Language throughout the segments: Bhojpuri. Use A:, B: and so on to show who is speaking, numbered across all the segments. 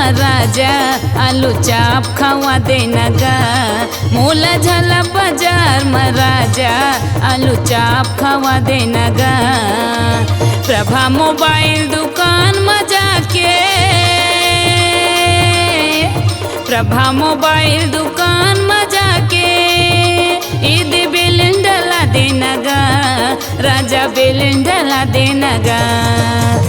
A: महाराजा आलू चाप खवा देना गा। मोला झाला बाजार महाराजा आलू चाप खवा देना गा। प्रभा मोबाइल दुकान में जाके, प्रभा मोबाइल दुकान में जाके ईद बेलन डला देना गा। राजा बेलन डला देना गा।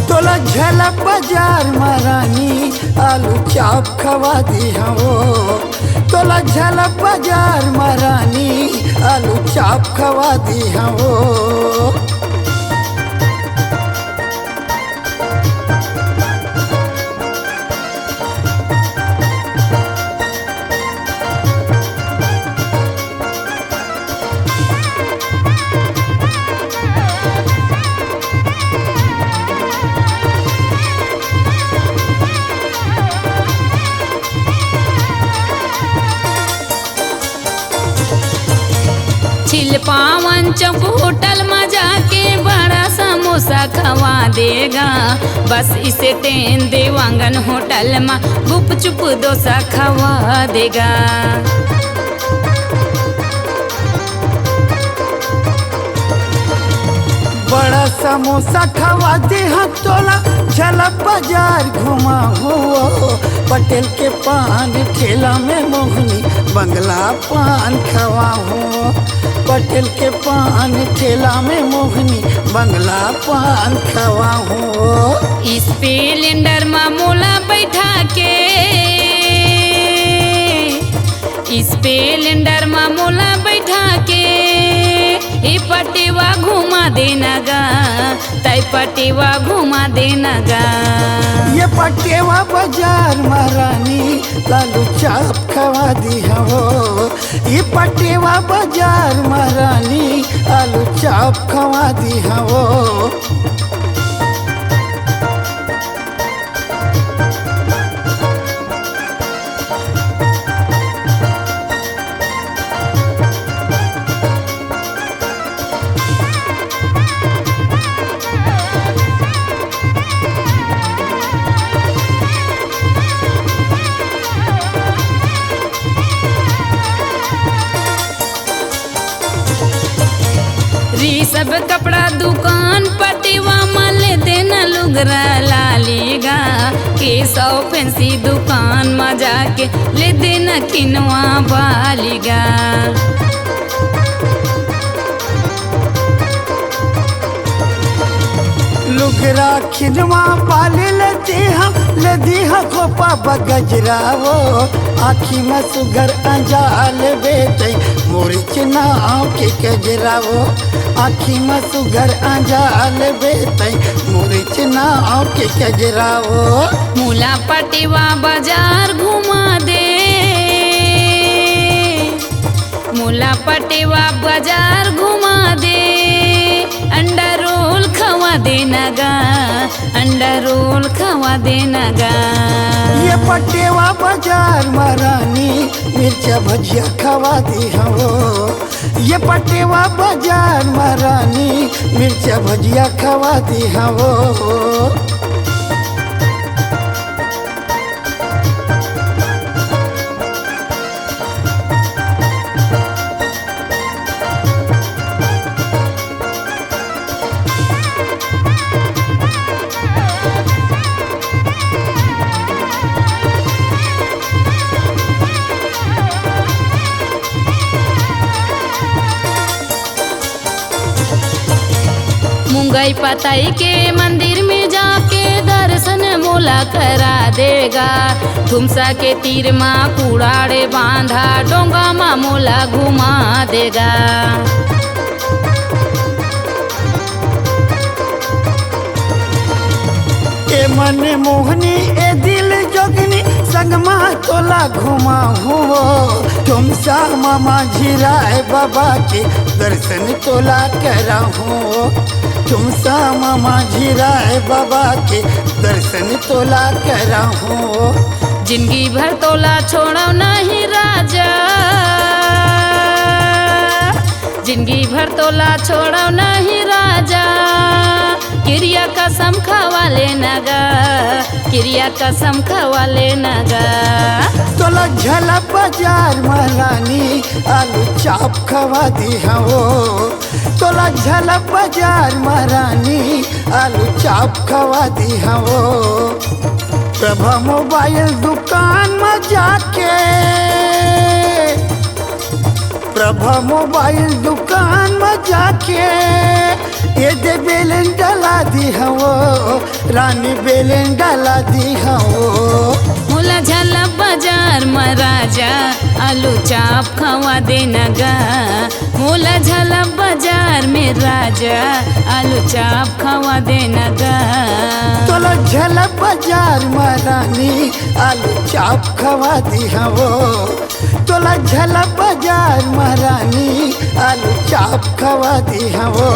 B: तोला झला बाजार महारानी आलू चाप खवा दी हो। तोला झला बाजार महारानी आलू चाप खवा दी हो।
A: छिलपावन चौक होटल में जाके बड़ा समोसा खवा देगा। बस इसे टेन देवांगन होटल में गुपचुप डोसा खवा देगा।
B: बड़ा समोसा खवा दे हाँ तोला झला बाजार घुमा हो। पटेल के पान ठेला में मोहनी बंगला पान खवा हो। पटेल के पान ठेला में मोहनी बंगला पान खवा हो।
A: स्प्लेंडर में मोला बैठा के, स्प्लेंडर में मोला बैठा के ये पटेवा घुमा देना गा। तय पटेवा घुमा देना गा।
B: ये पटेवा बाजार महारानी लालू चाप खवा दी हो। ये पटेवा बाजार महारानी आलू चाप खवा दी हो।
A: सब कपड़ा दुकान पटेवा मल देना लुगरा लालीगा। के सौ फैंसी दुकान में जाके ले देना किनवा बालीगा।
B: लुगरा खिनवा पाले लती हम लदी खोपा बगजरा वो। आखी में सुगर अंजाल बेटे मोरी चनाव के गजरा वो। आखी में सुगर अंजाल बेटे मोरी चनाव के गजरा वो।
A: मूला पटेवा बाजार घुमा दे, मूला पटेवा बाजार घुमा दे। अंडा रोल खवा देना गा। अंडा रोल खवा देना गा।
B: ये पटेवा बाजार महारानी मिर्चा भजिया खवा दी हो। ये पटेवा बाजार महारानी मिर्चा भजिया खवा दी हो।
A: मुंगई पताई के मंदिर में जाके दर्शन मोला करा देगा। धुमसा के तीर माँ कुड़ाड़े बांधा डोंगा माँ मोला घुमा देगा।
B: ए मन मोहनी ए दिल जोगनी संगमा तोला घुमा हुओ। तुम सा मामा झिराए बाबा के दर्शन तोला करा हो। तुम सा मामा झिराए बाबा के दर्शन तोला करा हो।
A: जिंदगी भर तोला छोड़ो नहीं राजा। जिंदगी भर तोला छोड़ो नहीं राजा। क्रिया क्रिया कसम खवाले नगा, क्रिया कसम खवाले नगा।
B: तोला झला बाजार महारानी आलू चाप खवा दी हो, तोला झला बाजार महारानी आलू चाप खवा दी हो। प्रभा मोबाइल दुकान में जाके, प्रभा मोबाइल दुकान में जाके ये दे बेलन डाला दी हो, रानी बेलन डाला दी हो।
A: मोला झला बाजार में राजा आलू चाप खवा दे नगा, मोला झला बाजार में राजा आलू चाप खवा दे नगा।
B: तोला झला बाजार में रानी आलू चाप खवा दी हो, तोला झला बाजार में रानी आलू चाप खवा दी हो।